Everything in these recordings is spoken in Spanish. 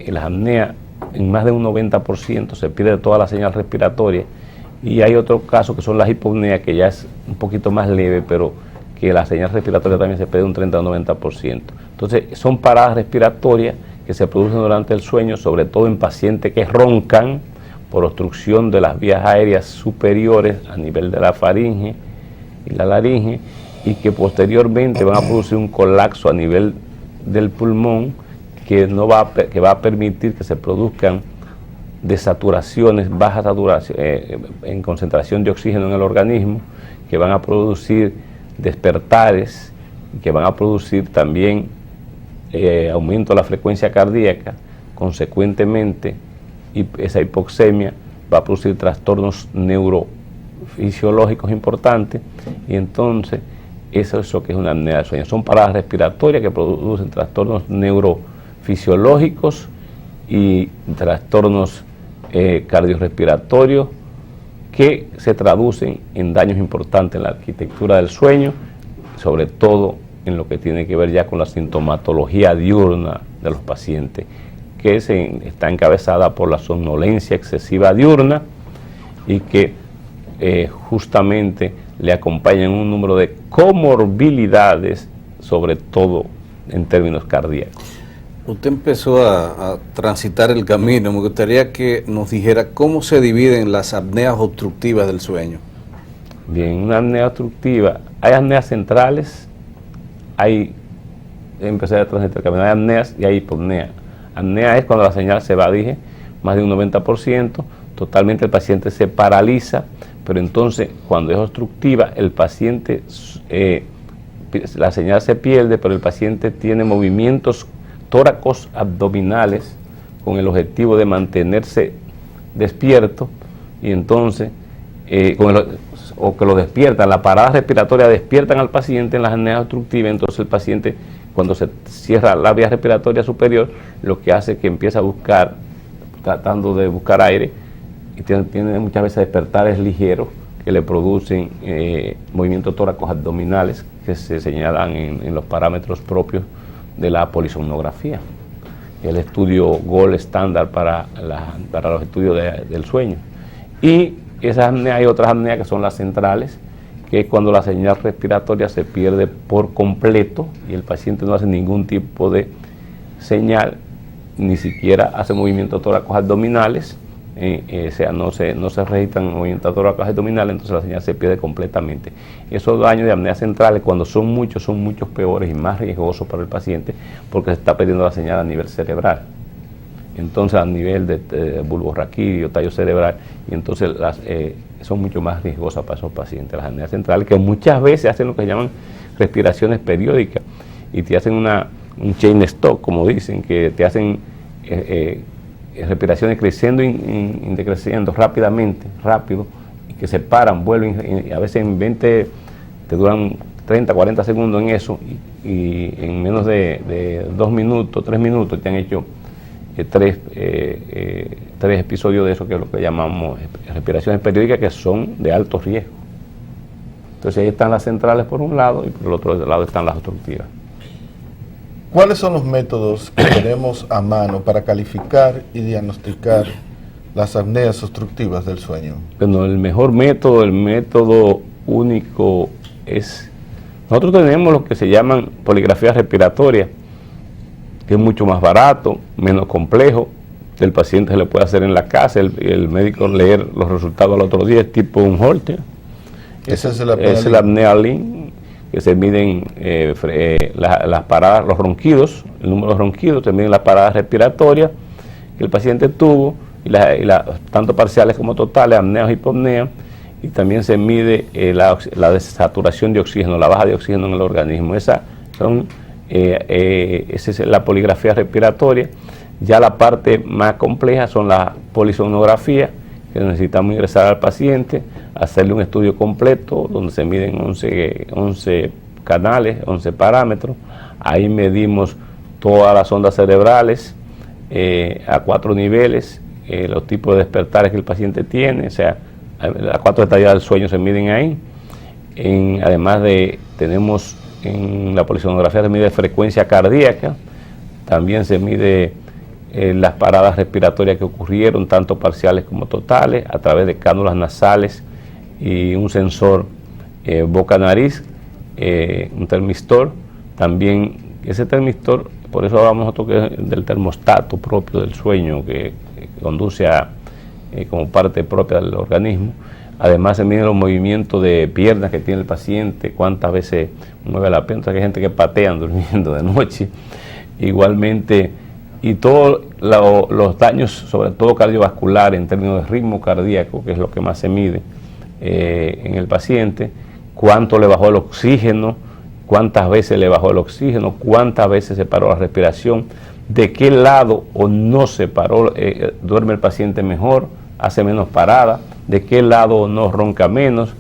las apneas en más de un 90% se pierde toda la señal respiratoria, y hay otro caso que son las hipopneas, que ya es un poquito más leve, pero que la señal respiratoria también se pierde un 30 o 90%. Entonces son paradas respiratorias que se producen durante el sueño, sobre todo en pacientes que roncan por obstrucción de las vías aéreas superiores a nivel de la faringe y la laringe, y que posteriormente van a producir un colapso a nivel del pulmón que va a permitir que se produzcan desaturaciones, baja saturación, en concentración de oxígeno en el organismo, que van a producir despertares, que van a producir también aumento de la frecuencia cardíaca. Consecuentemente, y esa hipoxemia va a producir trastornos neurofisiológicos importantes, y entonces eso es lo que es una apnea del sueño. Son paradas respiratorias que producen trastornos neurofisiológicos y trastornos cardiorrespiratorios que se traducen en daños importantes en la arquitectura del sueño, sobre todo en lo que tiene que ver ya con la sintomatología diurna de los pacientes, que está encabezada por la somnolencia excesiva diurna, y que justamente le acompañan un número de comorbilidades, sobre todo en términos cardíacos. Usted empezó a transitar el camino. Me gustaría que nos dijera cómo se dividen las apneas obstructivas del sueño. Bien, una apnea obstructiva, hay apneas centrales, empecé a transitar el camino, hay apneas y hay hipopnea. Apnea es cuando la señal se va, dije, más de un 90%, totalmente el paciente se paraliza, pero entonces cuando es obstructiva el paciente, la señal se pierde, pero el paciente tiene movimientos tóracos abdominales con el objetivo de mantenerse despierto, y entonces, o que lo despiertan, la parada respiratoria despiertan al paciente en las apneas obstructivas. Entonces el paciente, cuando se cierra la vía respiratoria superior, lo que hace es que empieza a buscar, tratando de buscar aire, y tiene muchas veces despertares ligeros que le producen movimientos tóracos abdominales que se señalan en los parámetros propios de la polisomnografía, el estudio gold estándar para los estudios del sueño. Y esas apneas, hay otras apneas que son las centrales, que es cuando la señal respiratoria se pierde por completo y el paciente no hace ningún tipo de señal, ni siquiera hace movimientos tórax abdominales, o sea, no se registran movimientos tórax abdominales, entonces la señal se pierde completamente. Esos daños de apneas centrales, cuando son muchos peores y más riesgosos para el paciente, porque se está perdiendo la señal a nivel cerebral. Entonces a nivel de bulbo raquídeo, tallo cerebral, y entonces son mucho más riesgosas para esos pacientes, las apneas centrales, que muchas veces hacen lo que llaman respiraciones periódicas, y te hacen un chain stop, como dicen, que te hacen respiraciones creciendo y decreciendo rápido, y que se paran, vuelven, y a veces en 20, te duran 30, 40 segundos en eso, y en menos de 2 minutos, 3 minutos te han hecho tres episodios de eso, que es lo que llamamos respiraciones periódicas, que son de alto riesgo. Entonces ahí están las centrales por un lado, y por el otro lado están las obstructivas. ¿Cuáles son los métodos que tenemos a mano para calificar y diagnosticar las apneas obstructivas del sueño? Bueno, el mejor método, el método único es, nosotros tenemos lo que se llaman poligrafía respiratoria, que es mucho más barato, menos complejo, el paciente se le puede hacer en la casa, el médico leer los resultados al otro día, es tipo un Holter. Esa es la apnea Lean, que se miden las paradas, los ronquidos, el número de ronquidos, se miden las paradas respiratorias que el paciente tuvo, tanto parciales como totales, apnea o hipopnea, y también se mide la desaturación de oxígeno, la baja de oxígeno en el organismo. Esa es la poligrafía respiratoria. Ya la parte más compleja son las polisomnografías, que necesitamos ingresar al paciente, hacerle un estudio completo donde se miden 11 canales, 11 parámetros. Ahí medimos todas las ondas cerebrales a 4 niveles, los tipos de despertares que el paciente tiene, o sea, las 4 etapas del sueño se miden ahí. Además tenemos en la polisomnografía se mide frecuencia cardíaca, también se mide las paradas respiratorias que ocurrieron, tanto parciales como totales, a través de cánulas nasales y un sensor boca-nariz, un termistor. También ese termistor, por eso hablamos nosotros del termostato propio del sueño, que conduce a, como parte propia del organismo. Además se miden los movimientos de piernas que tiene el paciente, cuántas veces mueve la pierna. O sea, que hay gente que patean durmiendo de noche. Igualmente, y todos los daños, sobre todo cardiovasculares, en términos de ritmo cardíaco, que es lo que más se mide en el paciente, cuánto le bajó el oxígeno, cuántas veces le bajó el oxígeno, cuántas veces se paró la respiración, de qué lado o no se paró, duerme el paciente mejor, hace menos parada, de qué lado no ronca menos,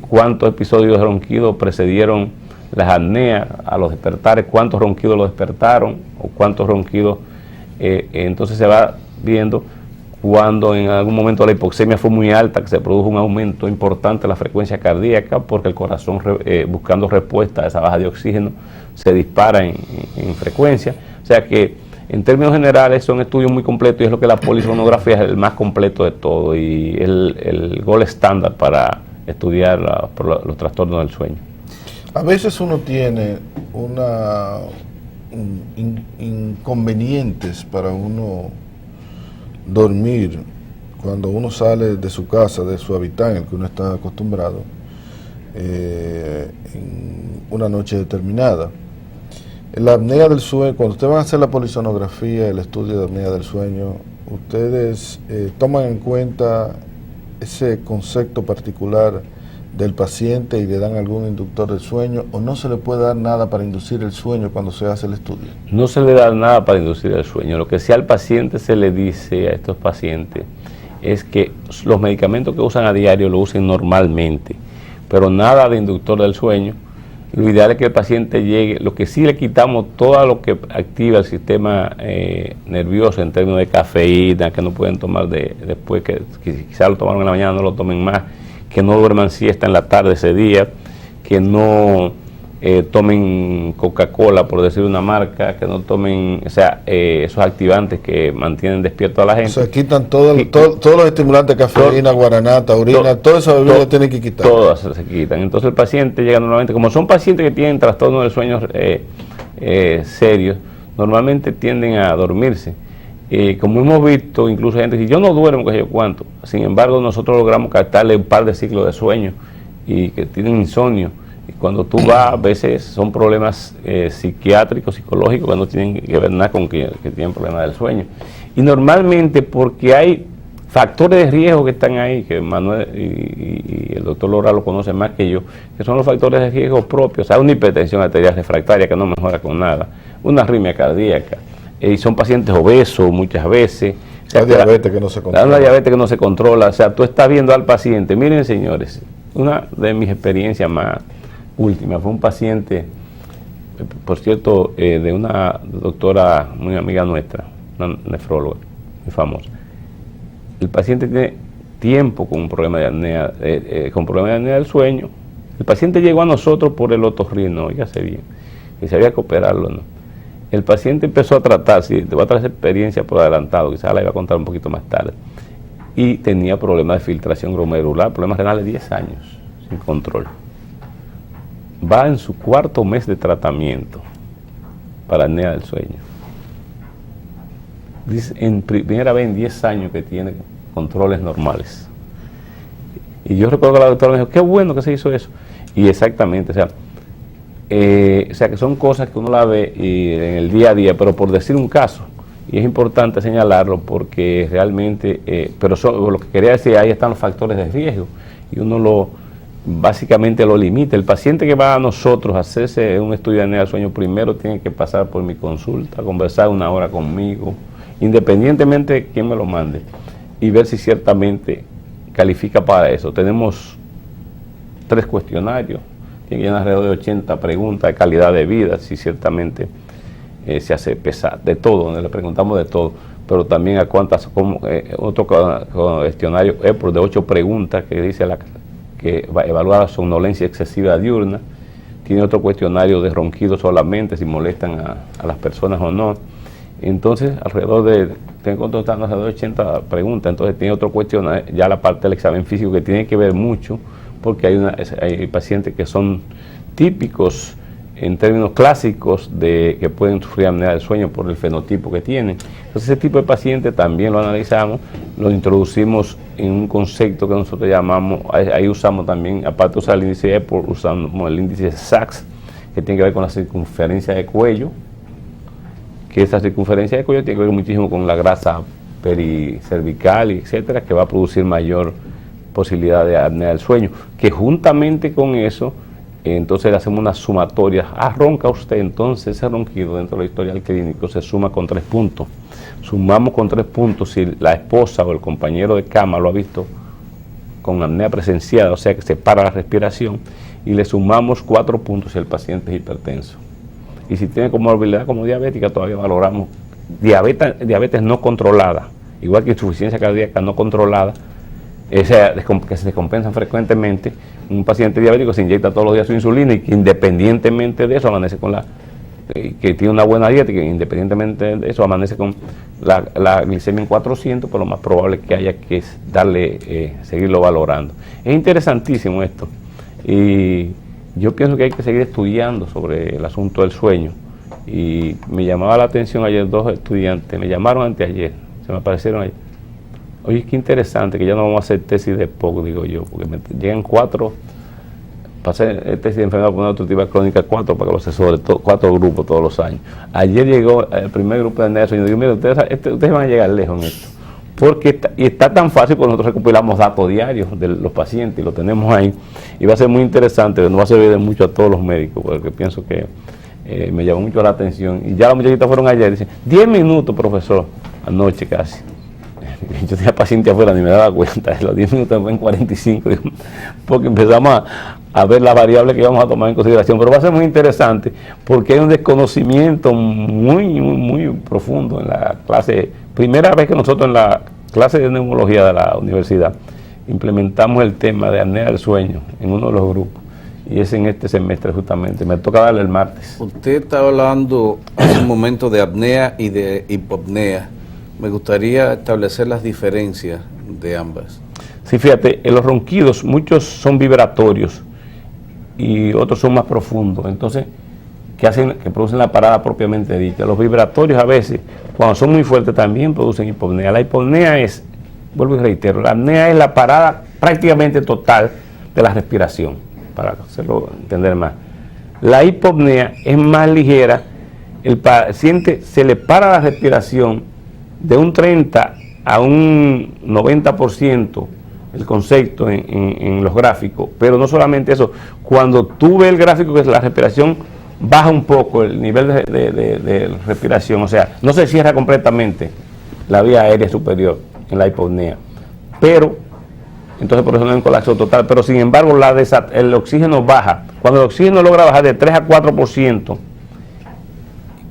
cuántos episodios de ronquido precedieron las apneas a los despertares, cuántos ronquidos lo despertaron o cuántos ronquidos, entonces se va viendo cuando en algún momento la hipoxemia fue muy alta, que se produjo un aumento importante de la frecuencia cardíaca porque el corazón buscando respuesta a esa baja de oxígeno se dispara en frecuencia. O sea que en términos generales son estudios muy completos y es lo que la polisonografía es el más completo de todo y el gold estándar para estudiar los trastornos del sueño. A veces uno tiene inconvenientes para uno dormir cuando uno sale de su casa, de su hábitat en el que uno está acostumbrado, en una noche determinada. La apnea del sueño, cuando ustedes van a hacer la polisonografía, el estudio de apnea del sueño, ustedes toman en cuenta ese concepto particular del paciente y le dan algún inductor del sueño, o no se le puede dar nada para inducir el sueño cuando se hace el estudio. No se le da nada para inducir el sueño. Lo que sí al paciente se le dice a estos pacientes es que los medicamentos que usan a diario lo usen normalmente, pero nada de inductor del sueño. Lo ideal es que el paciente llegue, lo que sí le quitamos todo lo que activa el sistema nervioso en términos de cafeína, que no pueden tomar después, que quizás lo tomaron en la mañana, no lo tomen más, que no duerman siesta en la tarde ese día, que no tomen Coca-Cola, por decir una marca, que no tomen, o sea, esos activantes que mantienen despierto a la gente. O sea, quitan todos los estimulantes, cafeína, guaraná, taurina, toda esa bebida tienen que quitar. Todas se quitan. Entonces el paciente llega normalmente, como son pacientes que tienen trastornos del sueño serios, normalmente tienden a dormirse. Como hemos visto, incluso hay gente que dice, yo no duermo, que yo cuánto. Sin embargo, nosotros logramos captarle un par de ciclos de sueño y que tienen insomnio. Y cuando tú vas, a veces son problemas psiquiátricos, psicológicos, que no tienen que ver nada con que tienen problemas del sueño. Y normalmente porque hay factores de riesgo que están ahí, que Manuel y el doctor Lora lo conoce más que yo, que son los factores de riesgo propios. O sea, una hipertensión arterial refractaria que no mejora con nada, una arritmia cardíaca. Y son pacientes obesos muchas veces. O sea, la diabetes que no se controla. La diabetes que no se controla. O sea, tú estás viendo al paciente. Miren, señores, una de mis experiencias más últimas fue un paciente, por cierto, de una doctora muy amiga nuestra, una nefróloga muy famosa. El paciente tiene tiempo con un problema de apnea, del sueño. El paciente llegó a nosotros por el otorrino, oígase bien, que se había que operarlo, ¿no? El paciente empezó a tratar, si te voy a traer esa experiencia por adelantado, quizás la iba a contar un poquito más tarde, y tenía problemas de filtración glomerular, problemas renales, 10 años, sin control. Va en su 4º mes de tratamiento para apnea del sueño. Dice, en primera vez en 10 años que tiene controles normales. Y yo recuerdo que la doctora me dijo, qué bueno que se hizo eso. Y exactamente, o sea que son cosas que uno la ve en el día a día, pero por decir un caso, y es importante señalarlo porque realmente, pero lo que quería decir, ahí están los factores de riesgo, y uno básicamente lo limita. El paciente que va a nosotros a hacerse un estudio de apnea del sueño, primero tiene que pasar por mi consulta, conversar 1 hora conmigo, independientemente de quién me lo mande, y ver si ciertamente califica para eso. Tenemos 3 cuestionarios, tiene que llenar alrededor de 80 preguntas de calidad de vida, si ciertamente se hace pesar, de todo, donde le preguntamos de todo, pero también a cuántas, otro cuestionario de 8 preguntas que dice que va a evaluar la somnolencia excesiva diurna. Tiene otro cuestionario de ronquidos solamente, si molestan a las personas o no. Entonces, tengo contestando alrededor de 80 preguntas, entonces tiene otro cuestionario, ya la parte del examen físico, que tiene que ver mucho, porque hay pacientes que son típicos en términos clásicos de que pueden sufrir apnea del sueño por el fenotipo que tienen. Entonces ese tipo de pacientes también lo analizamos, lo introducimos en un concepto que nosotros llamamos, ahí usamos también, aparte de usar el índice EPOR, usamos el índice SACS, que tiene que ver con la circunferencia de cuello, que esa circunferencia de cuello tiene que ver muchísimo con la grasa pericervical, etcétera, que va a producir mayor posibilidad de apnea del sueño, que juntamente con eso, entonces le hacemos una sumatoria. Ronca usted, entonces ese ronquido dentro del historial clínico se suma con 3 puntos. Sumamos con 3 puntos si la esposa o el compañero de cama lo ha visto con apnea presenciada, o sea que se para la respiración, y le sumamos 4 puntos si el paciente es hipertenso. Y si tiene comorbilidad como diabética, todavía valoramos diabetes no controlada, igual que insuficiencia cardíaca no controlada, que se descompensan frecuentemente. Un paciente diabético se inyecta todos los días su insulina y que independientemente de eso amanece con que tiene una buena dieta y que independientemente de eso amanece con la glicemia en 400, pues lo más probable que haya que seguirlo valorando. Es interesantísimo esto y yo pienso que hay que seguir estudiando sobre el asunto del sueño. Y me llamaba la atención ayer 2 estudiantes, me llamaron anteayer, se me aparecieron ayer. Oye, qué interesante, que ya no vamos a hacer tesis de POC, digo yo, porque llegan 4, para hacer tesis de enfermedad pulmonar obstructiva crónica, 4 para que los asesores, 4 grupos todos los años. Ayer llegó el primer grupo de apnea del sueño, digo, mire, ustedes van a llegar lejos en esto, porque está tan fácil, porque nosotros recopilamos datos diarios de los pacientes y lo tenemos ahí, y va a ser muy interesante, nos va a servir de mucho a todos los médicos, porque pienso que me llamó mucho la atención, y ya las muchachitas fueron ayer, dicen, 10 minutos, profesor, anoche casi. Yo tenía paciente afuera, ni me daba cuenta, los 10 minutos fue en 45, porque empezamos a ver las variables que íbamos a tomar en consideración, pero va a ser muy interesante, porque hay un desconocimiento muy profundo en la clase. Primera vez que nosotros en la clase de neumología de la universidad implementamos el tema de apnea del sueño en uno de los grupos, y es en este semestre justamente, me toca darle el martes. Usted estaba hablando hace un momento de apnea y de hipopnea. Me gustaría establecer las diferencias de ambas. Sí, fíjate, en los ronquidos muchos son vibratorios y otros son más profundos, entonces que producen la parada propiamente dicha. Los vibratorios a veces, cuando son muy fuertes, también producen hipopnea. La hipopnea es, vuelvo y reitero, la apnea es la parada prácticamente total de la respiración, para hacerlo entender más. La hipopnea es más ligera, el paciente se le para la respiración de un 30 a un 90%, el concepto en los gráficos, pero no solamente eso, cuando tú ves el gráfico que la respiración baja un poco el nivel de respiración, o sea, no se cierra completamente la vía aérea superior en la hipopnea, pero entonces por eso no hay un colapso total, pero sin embargo el oxígeno baja, cuando el oxígeno logra bajar de 3 a 4%,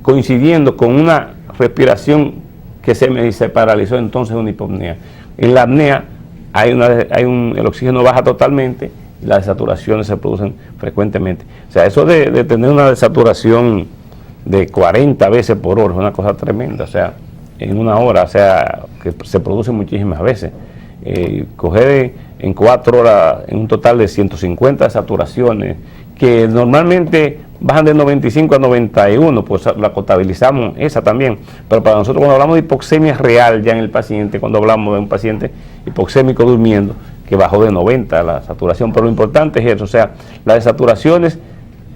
coincidiendo con una respiración que se paralizó, entonces una hipopnea. En la apnea el oxígeno baja totalmente y las desaturaciones se producen frecuentemente. O sea, eso de tener una desaturación de 40 veces por hora es una cosa tremenda, o sea, en una hora, o sea, que se produce muchísimas veces. Coger en 4 horas en un total de 150 desaturaciones, que normalmente bajan de 95 a 91, pues la contabilizamos esa también, pero para nosotros cuando hablamos de hipoxemia real ya en el paciente, cuando hablamos de un paciente hipoxémico durmiendo, que bajó de 90 la saturación, pero lo importante es eso, o sea, las desaturaciones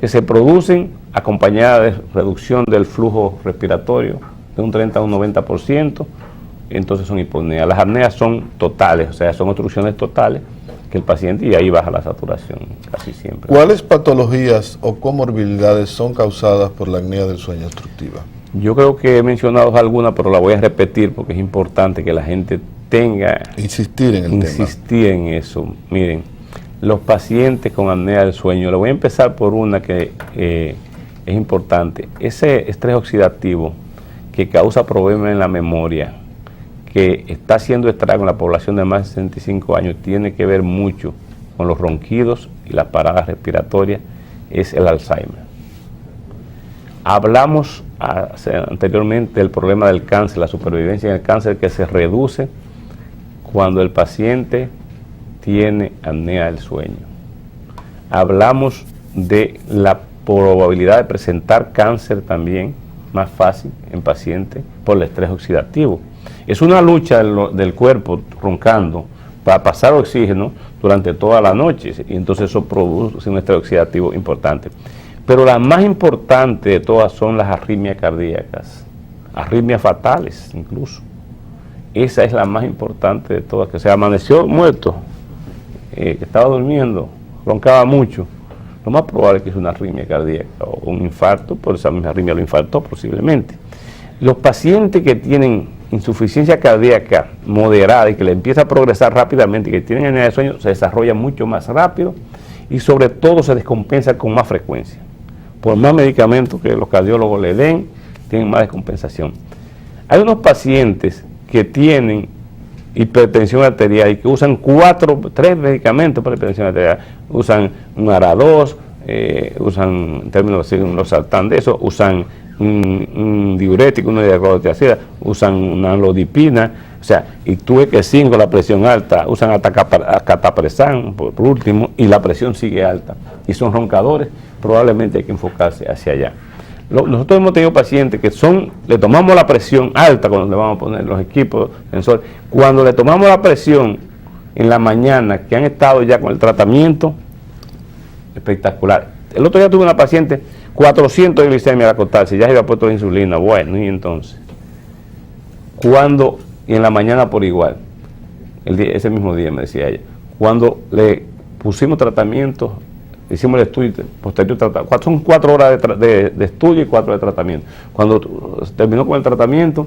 que se producen acompañadas de reducción del flujo respiratorio de un 30 a un 90%, entonces son hipopneas. Las apneas son totales, o sea, son obstrucciones totales que el paciente, y ahí baja la saturación casi siempre. ¿Cuáles patologías o comorbilidades son causadas por la apnea del sueño obstructiva? Yo creo que he mencionado algunas, pero la voy a repetir porque es importante que la gente tenga... Insistir en eso. Miren, los pacientes con apnea del sueño, le voy a empezar por una que es importante. Ese estrés oxidativo que causa problemas en la memoria, que está haciendo estrago en la población de más de 65 años, tiene que ver mucho con los ronquidos y las paradas respiratorias, es el Alzheimer. Hablamos anteriormente el problema del cáncer, la supervivencia en el cáncer, que se reduce cuando el paciente tiene apnea del sueño. Hablamos de la probabilidad de presentar cáncer también más fácil en pacientes por el estrés oxidativo. Es una lucha del cuerpo roncando para pasar oxígeno durante toda la noche, y entonces eso produce un estrés oxidativo importante. Pero la más importante de todas son las arritmias cardíacas, arritmias fatales incluso. Esa es la más importante de todas, que se amaneció muerto, que estaba durmiendo, roncaba mucho. Lo más probable es que es una arritmia cardíaca o un infarto, por esa misma arritmia lo infartó posiblemente. Los pacientes que tienen insuficiencia cardíaca moderada y que le empieza a progresar rápidamente y que tienen apnea del sueño, se desarrolla mucho más rápido y sobre todo se descompensa con más frecuencia. Por más medicamentos que los cardiólogos le den, tienen más descompensación. Hay unos pacientes que tienen hipertensión arterial y que usan 3 medicamentos para hipertensión arterial. Usan un ARA2, usan, en términos de losartán de eso, usan un diurético, una hidroclorotiazida, usan una amlodipina, o sea, y tuve que 5 la presión alta, usan catapresán por último, y la presión sigue alta, y son roncadores, probablemente hay que enfocarse hacia allá. Nosotros hemos tenido pacientes que le tomamos la presión alta cuando le vamos a poner los equipos sensores. Cuando le tomamos la presión en la mañana, que han estado ya con el tratamiento, espectacular. El otro día tuve una paciente, 400 de glicemia al acostarse, ya se había puesto la insulina, bueno, y entonces, y en la mañana por igual, ese mismo día me decía ella, cuando le pusimos tratamiento, hicimos el estudio posterior, son 4 horas de estudio y 4 de tratamiento. Cuando terminó con el tratamiento,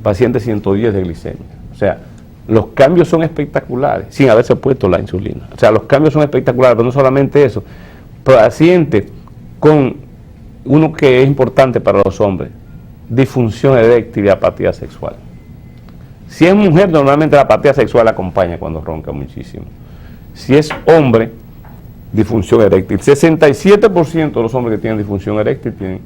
paciente 110 de glicemia. O sea, los cambios son espectaculares, sin haberse puesto la insulina. O sea, los cambios son espectaculares, pero no solamente eso. Paciente con uno que es importante para los hombres, disfunción eréctil y apatía sexual. Si es mujer, normalmente la apatía sexual acompaña cuando ronca muchísimo. Si es hombre, disfunción eréctil. 67% de los hombres que tienen disfunción eréctil tienen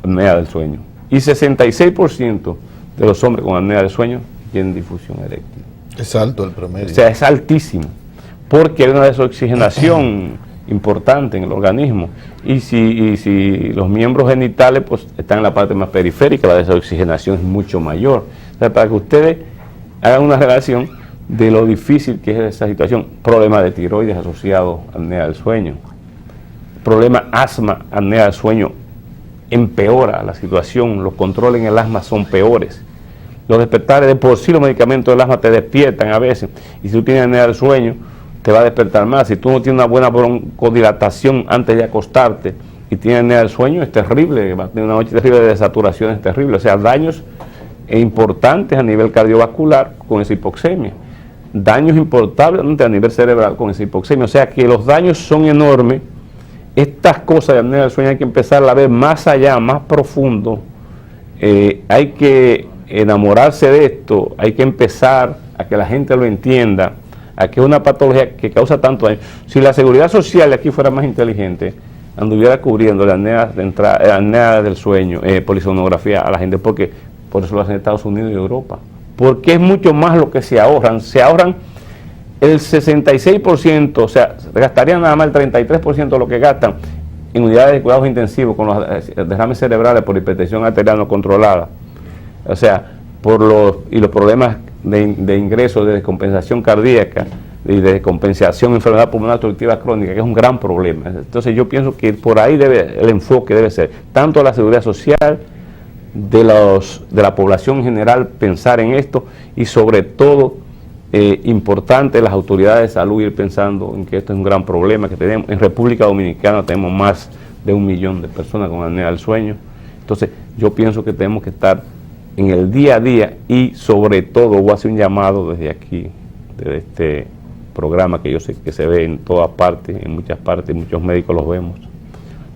apnea del sueño. Y 66% de los hombres con apnea del sueño tienen disfunción eréctil. Es alto el promedio. O sea, es altísimo. Porque hay una desoxigenación importante en el organismo. Y si los miembros genitales pues están en la parte más periférica, la desoxigenación es mucho mayor. O sea, para que ustedes hagan una relación de lo difícil que es esa situación, problema de tiroides asociado a apnea del sueño, problema asma, apnea del sueño, empeora la situación, los controles en el asma son peores, los despertares de por sí los medicamentos del asma te despiertan a veces, y si tú tienes apnea del sueño, te va a despertar más. Si tú no tienes una buena broncodilatación antes de acostarte y tienes apnea del sueño, es terrible, va a tener una noche terrible de desaturación, es terrible, o sea, daños importantes a nivel cardiovascular con esa hipoxemia. Daños importantes a nivel cerebral con esa hipoxemia, o sea que los daños son enormes. Estas cosas de apnea del sueño hay que empezar a ver más allá, más profundo. Hay que enamorarse de esto, hay que empezar a que la gente lo entienda, a que es una patología que causa tanto daño. Si la seguridad social de aquí fuera más inteligente, anduviera cubriendo la apnea del sueño, polisonografía a la gente, porque por eso lo hacen en Estados Unidos y Europa. Porque es mucho más lo que se ahorran el 66%, o sea, gastarían nada más el 33% de lo que gastan en unidades de cuidados intensivos con los derrames cerebrales por hipertensión arterial no controlada, o sea, los problemas de ingreso, de descompensación cardíaca y de descompensación de enfermedad pulmonar obstructiva crónica, que es un gran problema. Entonces yo pienso que por ahí el enfoque debe ser, tanto la seguridad social, de la población en general, pensar en esto, y sobre todo importante las autoridades de salud ir pensando en que esto es un gran problema que tenemos. En República Dominicana tenemos más de 1 millón de personas con apnea del sueño. Entonces yo pienso que tenemos que estar en el día a día, y sobre todo voy a hacer un llamado desde aquí, desde este programa que yo sé que se ve en todas partes, en muchas partes, muchos médicos los vemos,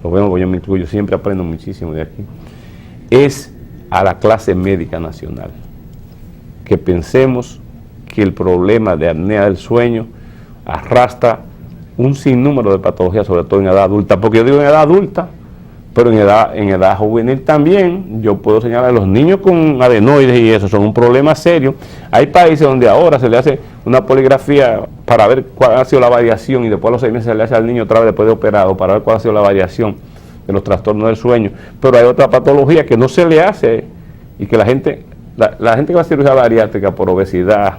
porque yo me incluyo, siempre aprendo muchísimo de aquí, es a la clase médica nacional, que pensemos que el problema de apnea del sueño arrastra un sinnúmero de patologías, sobre todo en edad adulta, porque yo digo en edad adulta Pero en edad juvenil también, yo puedo señalar, los niños con adenoides y eso son un problema serio. Hay países donde ahora se le hace una poligrafía para ver cuál ha sido la variación y después a los 6 meses se le hace al niño otra vez después de operado para ver cuál ha sido la variación de los trastornos del sueño. Pero hay otra patología que no se le hace y que la gente que va a cirugía bariátrica por obesidad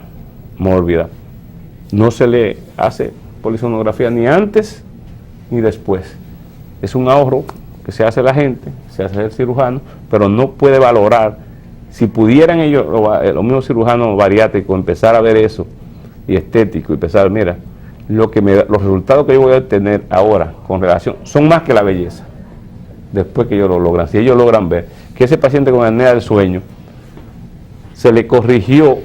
mórbida, no se le hace polisonografía ni antes ni después. Es un ahorro que se hace la gente, se hace el cirujano, pero no puede valorar. Si pudieran ellos, los mismos cirujanos bariátricos, empezar a ver eso, y estético, y empezar, mira, los resultados que yo voy a obtener ahora con relación, son más que la belleza, después que ellos lo logran. Si ellos logran ver que ese paciente con apnea del sueño, se le corrigió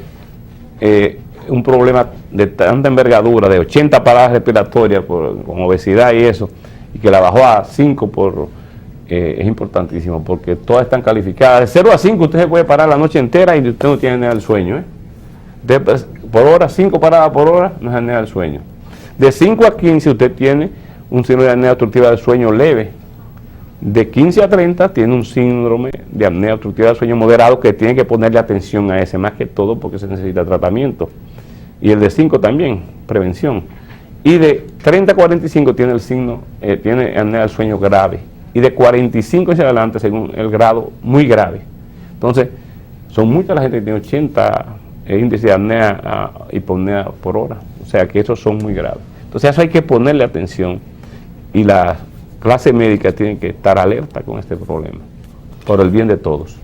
un problema de tanta envergadura, de 80 paradas respiratorias con obesidad y eso, y que la bajó a 5 es importantísimo, porque todas están calificadas. De 0 a 5 usted se puede parar la noche entera y usted no tiene apnea del sueño. Por hora, 5 paradas por hora, no es apnea del sueño. De 5 a 15 usted tiene un síndrome de apnea obstructiva del sueño leve. De 15 a 30 tiene un síndrome de apnea obstructiva del sueño moderado que tiene que ponerle atención a ese, más que todo porque se necesita tratamiento. Y el de 5 también, prevención. Y de 30 a 45 tiene tiene apnea del sueño grave. Y de 45 hacia adelante, según el grado, muy grave. Entonces, son mucha la gente que tiene 80 índices de apnea, hipopnea por hora. O sea que esos son muy graves. Entonces, a eso hay que ponerle atención. Y la clase médica tiene que estar alerta con este problema, por el bien de todos.